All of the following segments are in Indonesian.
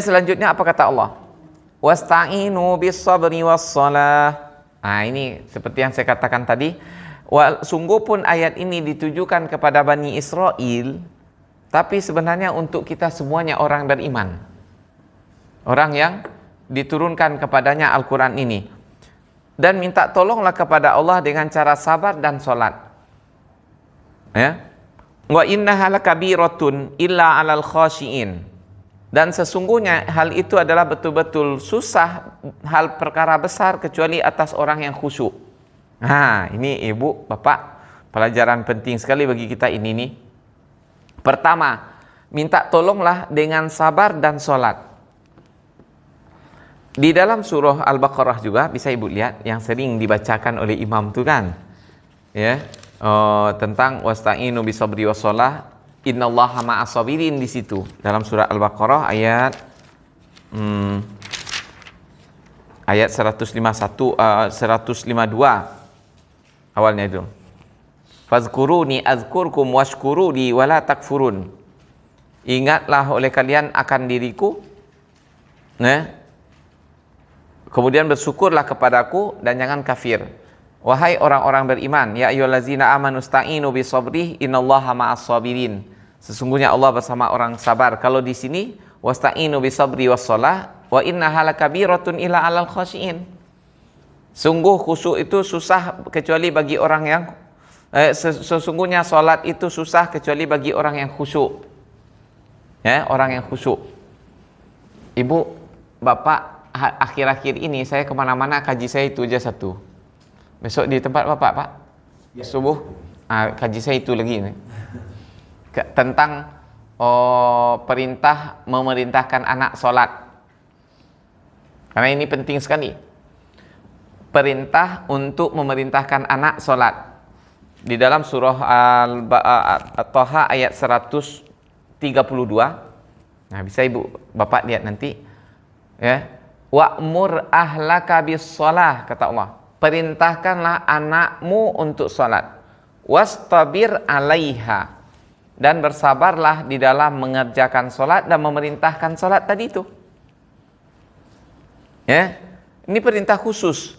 Selanjutnya apa kata Allah? Wasta'inu bis-sabri was-shalah. Nah, ini seperti yang saya katakan tadi, sungguh pun ayat ini ditujukan kepada Bani Israel, tapi sebenarnya untuk kita semuanya orang beriman. Orang yang diturunkan kepadanya Al-Quran ini. Dan minta tolonglah kepada Allah dengan cara sabar dan solat. Ya. Wa innaha lakabiratun illa 'alal khashiin. Dan sesungguhnya hal itu adalah betul-betul susah, hal perkara besar kecuali atas orang yang khusyuk. Nah, ini ibu, bapak, pelajaran penting sekali bagi kita ini nih. Pertama, minta tolonglah dengan sabar dan solat. Di dalam surah Al-Baqarah juga bisa ibu lihat yang sering dibacakan oleh imam itu kan, ya, tentang wasta'inu bisabri wassalah. Innallaha ma'as sabirin di situ dalam surah Al-Baqarah ayat 151 152 awalnya itu. Fazkuruni azkurkum washkuruni wala takfurun. Ingatlah oleh kalian akan diriku, nah, kemudian bersyukurlah kepadaku dan jangan kafir. Wahai orang-orang beriman, ya ayyuhallazina amanu sta'inu bisabri innallaha ma'as sabirin. Sesungguhnya Allah bersama orang sabar. Kalau di sini wasta'inu bisabri wassalah wa innaha lakabiratun illa 'alal khashiin. Sungguh khusyuk itu susah kecuali bagi orang yang sesungguhnya salat itu susah kecuali bagi orang yang khusyuk. Ya, orang yang khusyuk. Ibu, bapak, akhir-akhir ini saya kemana-mana kaji saya itu aja satu. Besok di tempat bapak, Pak, ya. Subuh, kaji saya itu lagi nih. Tentang perintah memerintahkan anak sholat. Karena ini penting sekali. Perintah untuk memerintahkan anak sholat. Di dalam surah Al-Taha ayat 132. Nah, bisa ibu, bapak lihat nanti. Ya. Wa'mur ahlaka bis-shalah, kata Allah. Perintahkanlah anakmu untuk salat. Wastabir 'alaiha. Dan bersabarlah di dalam mengerjakan salat dan memerintahkan salat tadi itu. Ya. Ini perintah khusus.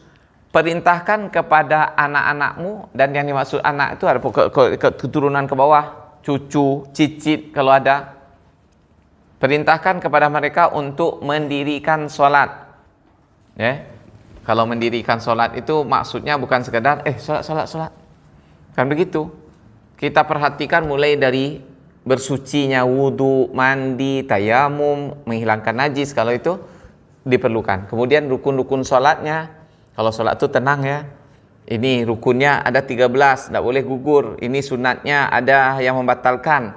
Perintahkan kepada anak-anakmu, dan yang dimaksud anak itu ada keturunan ke bawah, cucu, cicit kalau ada. Perintahkan kepada mereka untuk mendirikan salat. Ya. Kalau mendirikan sholat itu maksudnya bukan sekedar sholat. Kan begitu. Kita perhatikan mulai dari bersucinya wudu, mandi, tayamum, menghilangkan najis kalau itu diperlukan. Kemudian rukun-rukun sholatnya, kalau sholat itu tenang ya. Ini rukunnya ada 13, tidak boleh gugur. Ini sunatnya ada yang membatalkan.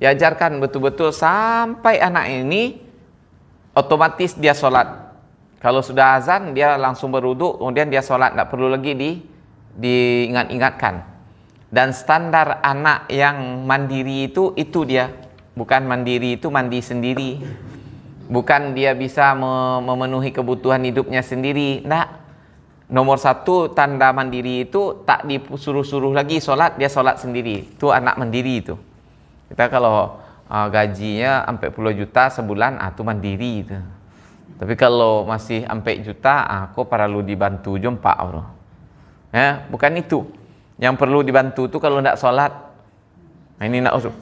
Diajarkan betul-betul sampai anak ini otomatis dia sholat. Kalau sudah azan, dia langsung berwudu, kemudian dia sholat, tidak perlu lagi diingat-ingatkan. Dan standar anak yang mandiri itu dia. Bukan mandiri itu mandi sendiri. Bukan dia bisa memenuhi kebutuhan hidupnya sendiri. Nah, nomor satu tanda mandiri itu tak disuruh-suruh lagi sholat, dia sholat sendiri. Itu anak mandiri itu. Kita kalau gajinya sampai puluh juta sebulan, itu mandiri itu. Tapi kalau masih sampai juta, aku perlu dibantu jumpa, bro. Ya, bukan itu. Yang perlu dibantu itu kalau tidak sholat. Nah, ini nak usuk.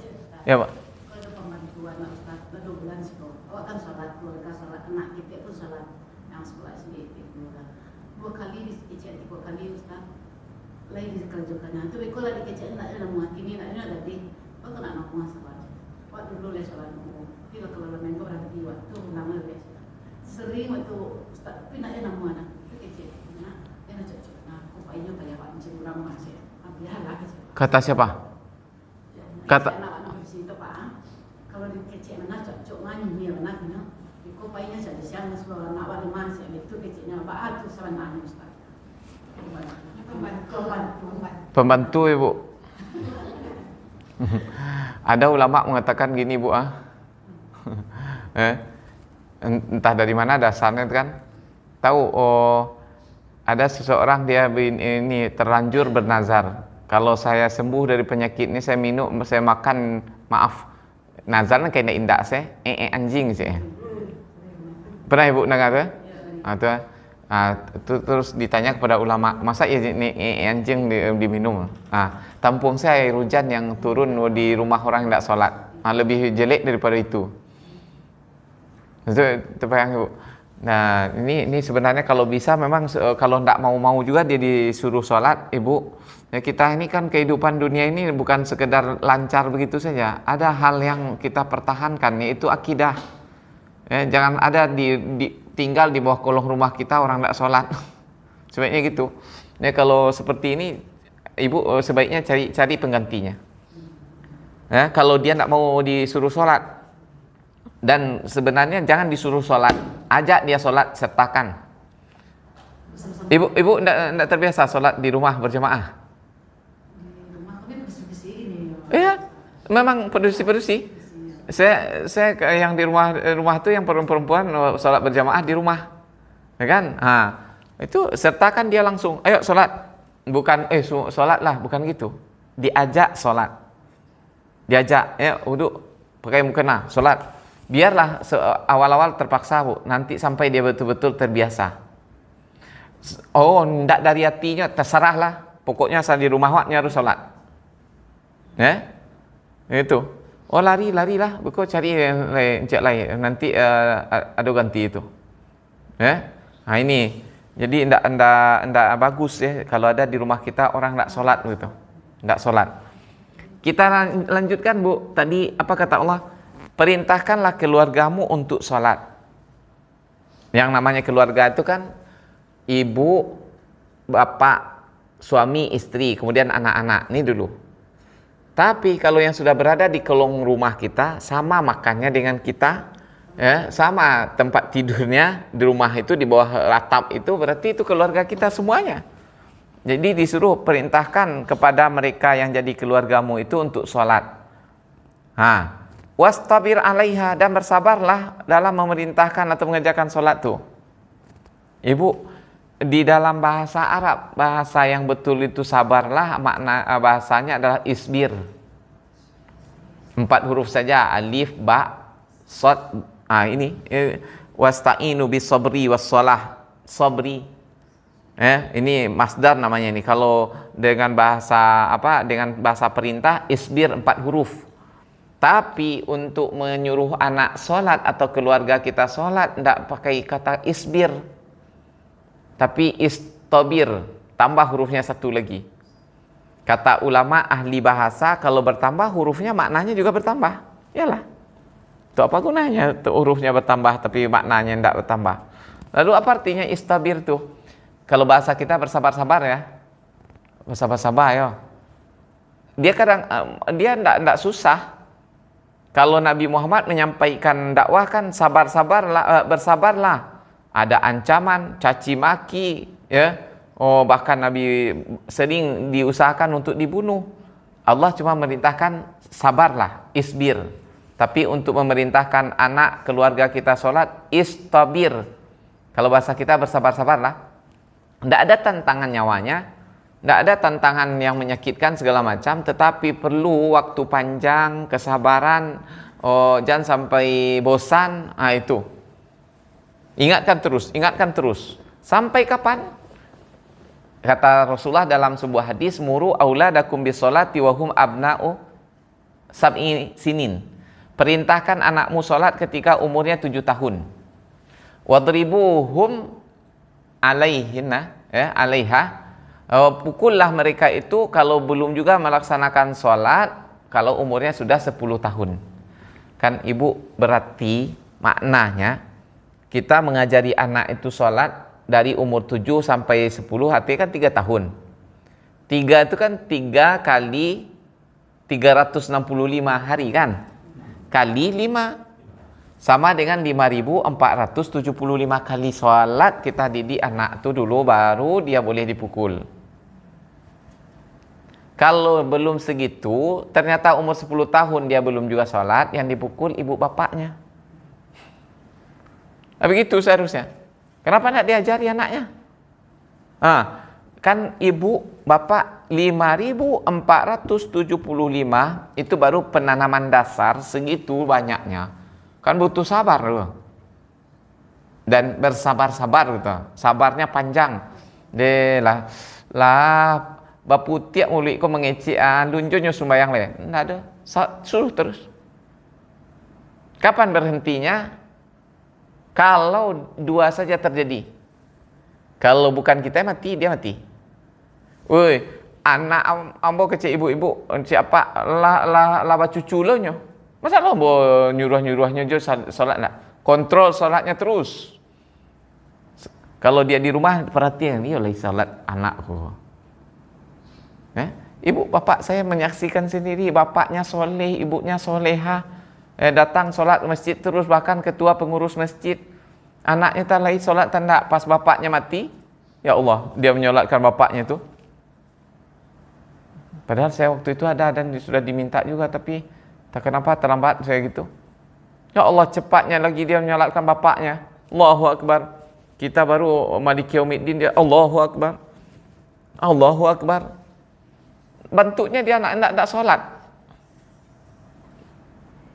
Ya, Pak. Kalau pembantuan Ustaz, 2 bulan sebelum, awak kan sholat, keluarga sholat, anak kita pun sholat, yang sekolah sendiri keluarga. 2 kali dikecek, 3 kali Ustaz. Lain dikerjakan. Nah, tu kalau dikecek nak ada muat ini, nak ada di, kau nak nak muat sholat. Awak dulu le sholat dulu. Bila kalau main kau ada di waktu lama le. Sering waktu Ustaz, tapi nak enak mana? Kecil, nak enak cocok. Nah, aku payah awak mencari orang masih. Biarlah kecil. Kata siapa? Kata anak-anak di situ Pak. Kalau di kecil mana cocok mana ni mana ni. Aku payahnya jadi siang semua anak awak di masih itu kecilnya Pak tu sebenarnya Ustaz. Pembantu ibu. Ada ulama mengatakan gini bu, entah dari mana dasarnya kan, tahu ada seseorang dia ini terlanjur bernazar, kalau saya sembuh dari penyakit ini, saya minum, saya makan, maaf, nazarnya kayak indah saya, anjing sih. Pernah ibu dengar tu? Ya, Terus ditanya kepada ulama, masa ya ini anjing diminum? Tampung saya air hujan yang turun di rumah orang yang tidak sholat, lebih jelek daripada itu. Terbayang ibu. Nah, ini sebenarnya kalau bisa memang kalau tidak mau juga dia disuruh sholat, ibu. Ya, kita ini kan kehidupan dunia ini bukan sekedar lancar begitu saja. Ada hal yang kita pertahankan, yaitu akidah. Ya, jangan ada tinggal di bawah kolong rumah kita orang tidak sholat. Sebaiknya gitu. Ya, kalau seperti ini, ibu sebaiknya cari penggantinya. Ya, kalau dia tidak mau disuruh sholat, dan sebenarnya jangan disuruh sholat, ajak dia sholat, sertakan. Ibu tidak terbiasa sholat di rumah berjamaah. Di rumah kami bersih-bersih ini. Iya, memang bersih-bersih. Saya yang di rumah itu yang perempuan sholat berjamaah di rumah, ya kan? Itu sertakan dia langsung, ayo sholat, bukan sholat lah, bukan gitu. Diajak sholat, diajak, ya wudhu, pakai mukena, sholat. Biarlah awal-awal terpaksa bu, nanti sampai dia betul-betul terbiasa. Oh, ndak dari hatinya, terserahlah. Pokoknya asal di rumah waknya harus sholat. Ya, itu. Oh lari-larilah, kau cari encik lain, nanti ada ganti itu. Ya, ini. Jadi ndak bagus ya kalau ada di rumah kita orang ndak sholat gitu, ndak sholat. Kita lanjutkan bu. Tadi apa kata Allah? Perintahkanlah keluargamu untuk sholat. Yang namanya keluarga itu kan ibu, bapak, suami, istri, kemudian anak-anak. Ini dulu. Tapi kalau yang sudah berada di kolong rumah kita, sama makannya dengan kita, ya, sama tempat tidurnya di rumah itu, di bawah ratap itu, berarti itu keluarga kita semuanya. Jadi disuruh perintahkan kepada mereka yang jadi keluargamu itu untuk sholat. Wastabir alaiha, dan bersabarlah dalam memerintahkan atau mengerjakan sholat tuh. Ibu, di dalam bahasa Arab, bahasa yang betul itu sabarlah, makna bahasanya adalah isbir. 4 huruf saja, alif, ba, sod. Ini wasta'inu bis sabri was shalah, sabri. Ini masdar namanya ini. Kalau dengan bahasa dengan bahasa perintah, isbir 4 huruf. Tapi untuk menyuruh anak sholat atau keluarga kita sholat, tidak pakai kata isbir, tapi istabir, tambah hurufnya 1 lagi. Kata ulama ahli bahasa, kalau bertambah hurufnya maknanya juga bertambah. Yalah, itu apa gunanya hurufnya bertambah tapi maknanya tidak bertambah. Lalu apa artinya istabir tuh? Kalau bahasa kita bersabar-sabar ya, bersabar-sabar ya. Dia kadang dia tidak susah. Kalau Nabi Muhammad menyampaikan dakwah kan sabar-sabarlah, bersabarlah. Ada ancaman, caci maki, ya. Bahkan Nabi sering diusahakan untuk dibunuh. Allah cuma merintahkan sabarlah, isbir. Tapi untuk memerintahkan anak keluarga kita sholat, istabir. Kalau bahasa kita bersabar-sabarlah. Tidak ada tantangan nyawanya, tidak ada tantangan yang menyakitkan segala macam, tetapi perlu waktu panjang, kesabaran, jangan sampai bosan. Itu. Ingatkan terus. Sampai kapan? Kata Rasulullah dalam sebuah hadis, muru auladakum bisolati wahum abna'u sab'i sinin. Perintahkan anakmu sholat ketika umurnya 7 tahun. Wadribuhum alaiha. Pukullah mereka itu kalau belum juga melaksanakan sholat, kalau umurnya sudah 10 tahun. Kan ibu, berarti maknanya kita mengajari anak itu sholat dari umur 7 sampai 10, artinya kan 3 tahun. 3 itu kan 3 kali 365 hari kan? Kali 5. Sama dengan 5.475 kali sholat kita didik anak itu dulu, baru dia boleh dipukul. Kalau belum segitu, ternyata umur 10 tahun dia belum juga sholat, yang dipukul ibu bapaknya. Begitu seharusnya. Kenapa tidak diajari anaknya? Kan ibu bapak 5.475 itu baru penanaman dasar, segitu banyaknya. Kan butuh sabar loh. dan bersabar-sabar gitu. Sabarnya panjang. Deh lah bapu tiap mulut ko mengecek lunjunyo sembayang le. Enggak ada. Suruh terus. Kapan berhentinya? Kalau dua saja terjadi. Kalau bukan kita mati, dia mati. Woi, anak ambo kecil ibu-ibu siapa lah cucu lo nyo. Masa lo ambo nyuruh-nyuruhnya jo salat enggak? Kontrol salatnya terus. Kalau dia di rumah perhatian, iya lah salat anakku. Ibu bapak saya menyaksikan sendiri, bapaknya soleh, ibunya soleha, datang solat masjid terus, bahkan ketua pengurus masjid. Anaknya tak lagi solat tanda pas bapaknya mati, ya Allah dia menyolatkan bapaknya itu. Padahal saya waktu itu ada dan sudah diminta juga, tapi tak kenapa terlambat saya gitu. Ya Allah cepatnya lagi dia menyolatkan bapaknya. Allahu Akbar. Kita baru Maliki Yaumiddin, dia Allahu Akbar. Allahu Akbar. Bentuknya dia nak solat.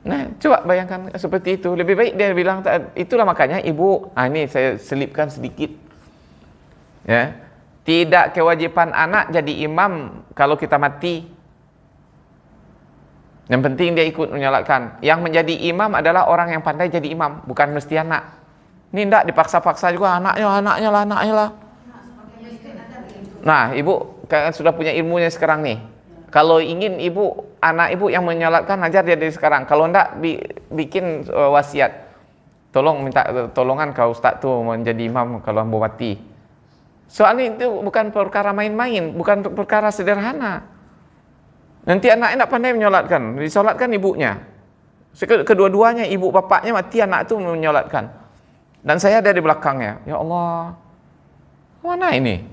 Nah, coba bayangkan seperti itu. Lebih baik dia bilang, itulah makanya ibu, ini saya selipkan sedikit. Ya. Tidak kewajiban anak jadi imam kalau kita mati. Yang penting dia ikut menyolatkan. Yang menjadi imam adalah orang yang pandai jadi imam, bukan mesti anak. Ini tidak dipaksa-paksa juga, anaknya lah. Nah, ibu kan sudah punya ilmunya sekarang nih. Kalau ingin anak ibu yang menyolatkan, ajar dia dari sekarang. Kalau enggak, bikin wasiat. Tolong minta tolongan kau ustaz tuh menjadi imam kalau ambo mati. Soalnya itu bukan perkara main-main, bukan perkara sederhana. Nanti anaknya enggak pandai menyolatkan, disolatkan ibunya. Kedua-duanya, ibu bapaknya mati, anak itu menyolatkan. Dan saya ada di belakangnya. Ya Allah, mana ini?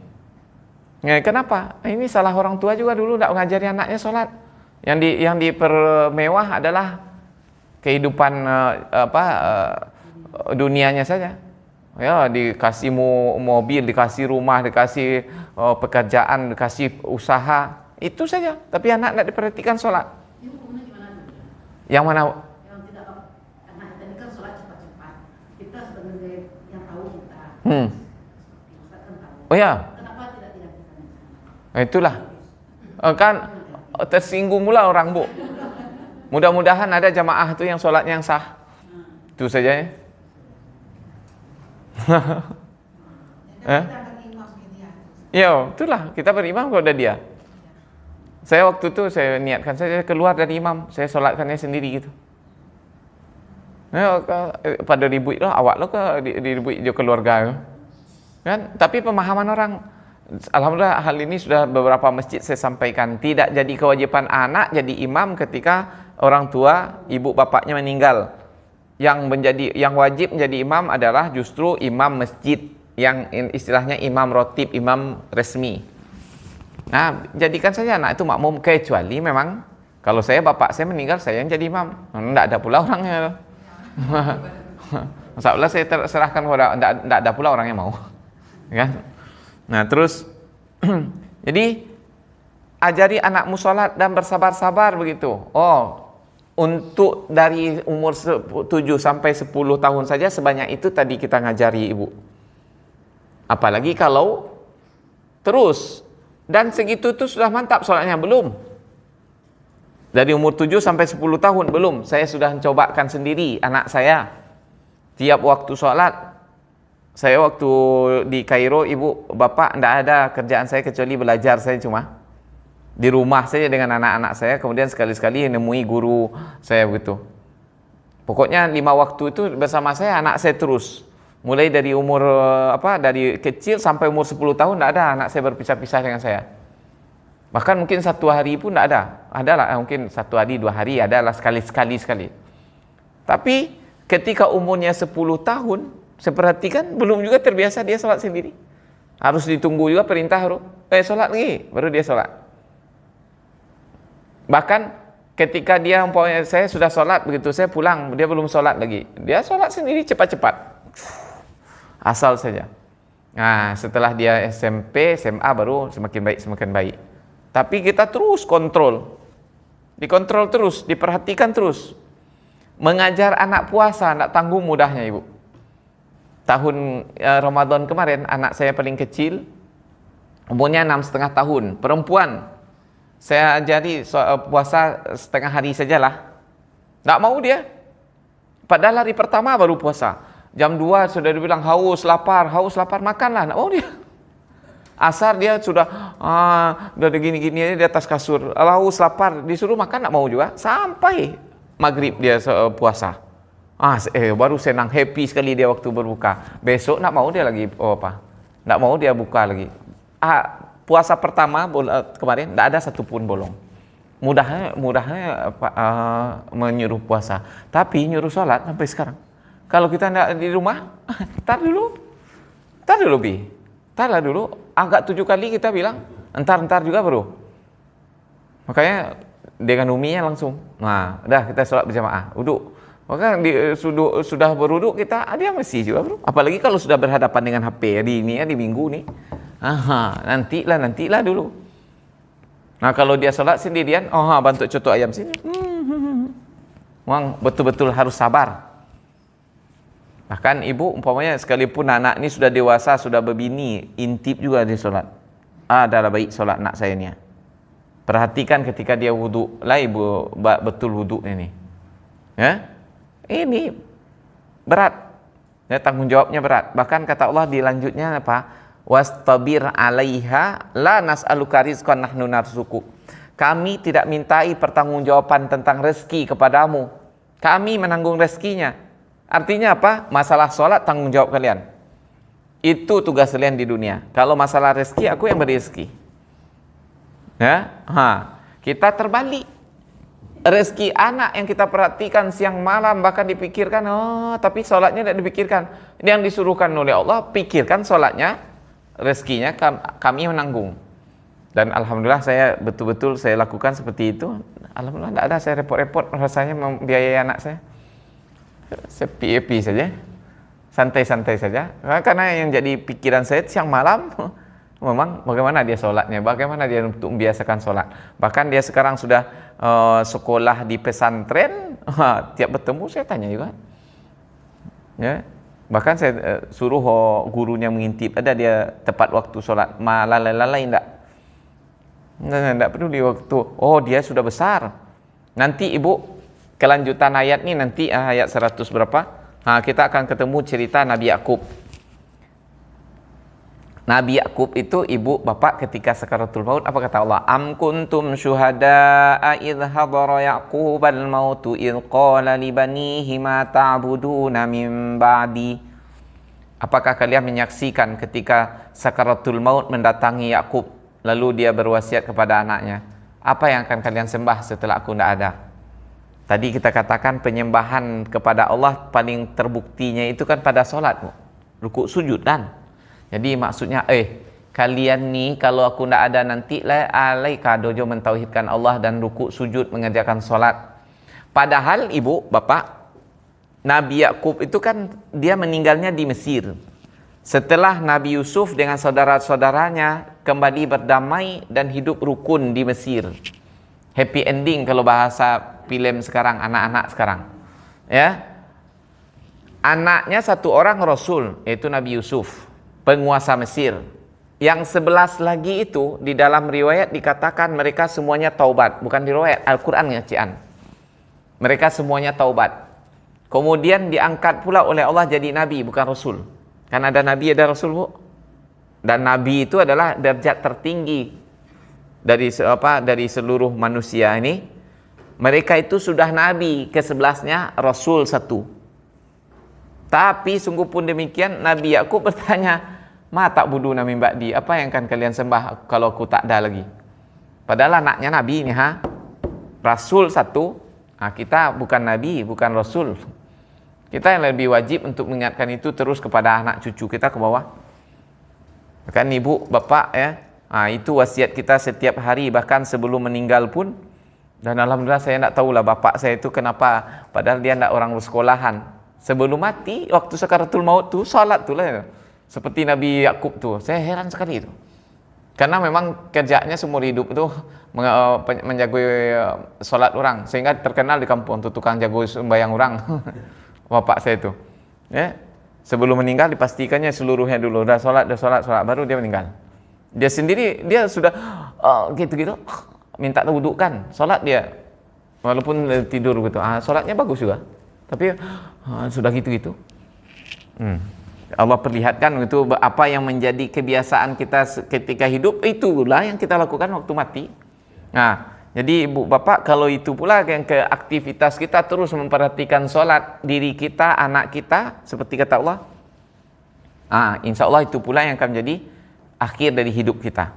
Ya, kenapa? Ini salah orang tua juga dulu tidak mengajari anaknya sholat. Yang dipermewah adalah kehidupan dunianya saja. Ya, dikasih mobil, dikasih rumah, dikasih pekerjaan, dikasih usaha, itu saja. Tapi anak tidak diperhatikan sholat. Yang mana? Yang tidak, anak tadi kan sholat cepat-cepat. Kita sebagai yang tahu kita. Oh ya. Itulah kan tersinggung pula orang bu. Mudah-mudahan ada jamaah itu yang sholatnya yang sah. Itu saja ya. Ya itulah kita berimam kepada dia. Saya waktu itu saya niatkan saya keluar dari imam, saya sholatkannya sendiri gitu. Pada ribut lah awak lo ke ribut jo keluarga kan. Tapi pemahaman orang. Alhamdulillah hal ini sudah beberapa masjid saya sampaikan. Tidak jadi kewajiban anak jadi imam ketika orang tua ibu bapaknya meninggal. Yang wajib menjadi imam adalah justru imam masjid, yang istilahnya imam rotib, imam resmi. Nah, jadikan saja anak itu makmum, kecuali memang kalau bapak saya meninggal, saya yang jadi imam. Tidak ada pula orangnya. Masalah saya serahkan kepada, tidak ada pula orang yang mau. Kan? Nah terus jadi ajari anakmu sholat dan bersabar-sabar begitu. Oh, untuk dari umur 7 sampai 10 tahun saja sebanyak itu tadi kita ngajari ibu. Apalagi kalau terus, dan segitu itu sudah mantap sholatnya, belum. Dari umur 7 sampai 10 tahun belum. Saya sudah mencobakan sendiri anak saya. Tiap waktu sholat, saya waktu di Kairo, ibu bapak tidak ada kerjaan saya kecuali belajar. Saya cuma di rumah saja dengan anak-anak saya, kemudian sekali-sekali nemui guru saya begitu. Pokoknya 5 waktu itu bersama saya, anak saya terus. Mulai dari umur dari kecil sampai umur 10 tahun tidak ada anak saya berpisah-pisah dengan saya. Bahkan mungkin 1 hari pun tidak ada. Adalah mungkin 1 hari 2 hari adalah sekali. Tapi ketika umurnya 10 tahun, saya perhatikan belum juga terbiasa dia sholat sendiri. Harus ditunggu juga perintah, sholat lagi, baru dia sholat. Bahkan ketika dia saya sudah sholat begitu, saya pulang, dia belum sholat lagi. Dia sholat sendiri cepat-cepat. Asal saja. Nah, setelah dia SMP, SMA baru semakin baik. Tapi kita terus kontrol. Dikontrol terus, diperhatikan terus. Mengajar anak puasa, tidak tanggung mudahnya ibu. tahun Ramadan kemarin, anak saya paling kecil, umurnya 6,5 tahun, perempuan. Saya ajari puasa setengah hari sajalah. Tak mau dia. Padahal hari pertama baru puasa. Jam 2 sudah dibilang haus, lapar, makanlah. Tak mau dia. Asar dia sudah gini-gini di atas kasur. Haus, lapar, disuruh makan tak mau juga. Sampai maghrib dia puasa. Baru senang, happy sekali dia waktu berbuka. Besok nak mau dia lagi nak mau dia buka lagi. Puasa pertama kemarin tak ada satupun bolong. Mudahnya menyuruh puasa, tapi nyuruh sholat sampai sekarang. Kalau kita tidak di rumah, tar dulu bi, tarlah dulu. Agak 7 kali kita bilang, entar juga baru. Makanya dengan uminya langsung. Nah, udah kita sholat berjamaah, uduk. Maka sudah beruduk kita, dia masih juga bro. Apalagi kalau sudah berhadapan dengan HP di minggu nih. Nantilah dulu. Nah kalau dia sholat sendirian, bantu coto ayam sini. Memang betul-betul harus sabar. Bahkan ibu umpamanya sekalipun anak ini sudah dewasa, sudah berbini, intip juga dia sholat. Adalah baik sholat anak saya ni. Perhatikan ketika dia wuduk, lah ibu betul wuduknya ni. Ya, ini berat. Ya, tanggung jawabnya berat. Bahkan kata Allah di lanjutnya apa? Wastabir 'alaiha la nas'aluka rizqan nahnu narzuquk. Kami tidak mintai pertanggungjawaban tentang rezeki kepadamu. Kami menanggung rezekinya. Artinya apa? Masalah sholat tanggung jawab kalian. Itu tugas kalian di dunia. Kalau masalah rezeki, aku yang beri rezeki. Ya? Kita terbalik. Rezeki anak yang kita perhatikan siang malam, bahkan dipikirkan, tapi sholatnya tidak dipikirkan. Yang disuruhkan oleh Allah, pikirkan sholatnya, rezekinya kami menanggung. Dan alhamdulillah saya betul-betul saya lakukan seperti itu. Alhamdulillah tidak ada saya repot-repot rasanya membiayai anak saya. Sepi-epi saja, santai-santai saja. Karena yang jadi pikiran saya siang malam memang bagaimana dia sholatnya, bagaimana dia untuk membiasakan sholat. Bahkan dia sekarang sudah sekolah di pesantren, tiap bertemu saya tanya juga. Ya. Bahkan saya suruh gurunya mengintip, ada dia tepat waktu sholat, lalai enggak? Enggak peduli waktu. Dia sudah besar. Nanti ibu, kelanjutan ayat ni nanti ayat 100 berapa? Kita akan ketemu cerita Nabi Yakub. Nabi Yakub itu ibu bapak ketika sakaratul maut, apa kata Allah? Am kuntum syuhada'a idh hadara Yaqubal mautu idh qala li banihi ma ta'buduna min ba'di. Apakah kalian menyaksikan ketika sakaratul maut mendatangi Yakub, lalu dia berwasiat kepada anaknya, apa yang akan kalian sembah setelah aku tidak ada? Tadi kita katakan penyembahan kepada Allah paling terbuktinya itu kan pada solat, rukuk sujud kan. Jadi maksudnya, kalian ni kalau aku tidak ada nanti lah alaika dojo mentauhidkan Allah dan rukuk sujud mengerjakan solat. Padahal ibu, bapak, Nabi Yakub itu kan dia meninggalnya di Mesir. Setelah Nabi Yusuf dengan saudara-saudaranya kembali berdamai dan hidup rukun di Mesir. Happy ending kalau bahasa film sekarang, anak-anak sekarang. Ya. Anaknya satu orang Rasul, yaitu Nabi Yusuf, penguasa Mesir. Yang 11 lagi itu di dalam riwayat dikatakan mereka semuanya taubat. Bukan di riwayat, Al-Quran ngacian. Mereka semuanya taubat. Kemudian diangkat pula oleh Allah jadi Nabi, bukan Rasul. Kan ada Nabi, ada Rasul, bu. Dan Nabi itu adalah derajat tertinggi dari seluruh manusia ini. Mereka itu sudah Nabi, ke-11-nya Rasul 1. Tapi sungguh pun demikian, Nabi Yakub bertanya, ma ta'buduna min ba'di, apa yang akan kalian sembah kalau aku tak ada lagi? Padahal anaknya Nabi ini, Rasul 1. Kita bukan Nabi, bukan Rasul. Kita yang lebih wajib untuk mengingatkan itu terus kepada anak cucu kita ke bawah. Kan ibu, bapak ya, itu wasiat kita setiap hari, bahkan sebelum meninggal pun. Dan alhamdulillah saya tidak tahulah bapak saya itu kenapa, padahal dia tidak orang sekolahan. Sebelum mati, waktu sakaratul maut tu, salat tu lah. Seperti Nabi Yakub tu, saya heran sekali itu. Karena memang kerjaannya seumur hidup itu menjaga salat orang, sehingga terkenal di kampung tu tukang jago sembahyang orang. Bapak saya itu. Ya. Sebelum meninggal dipastikannya seluruhnya dulu. Udah sholat, baru dia meninggal. Dia sendiri, dia sudah gitu-gitu, minta wudukkan, sholat dia. Walaupun tidur gitu, sholatnya bagus juga. Tapi sudah gitu-gitu. Allah perlihatkan itu apa yang menjadi kebiasaan kita ketika hidup, itulah yang kita lakukan waktu mati. Nah, jadi ibu bapak, kalau itu pula yang ke aktivitas kita terus memperhatikan sholat diri kita, anak kita, seperti kata Allah, insya Allah itu pula yang akan menjadi akhir dari hidup kita.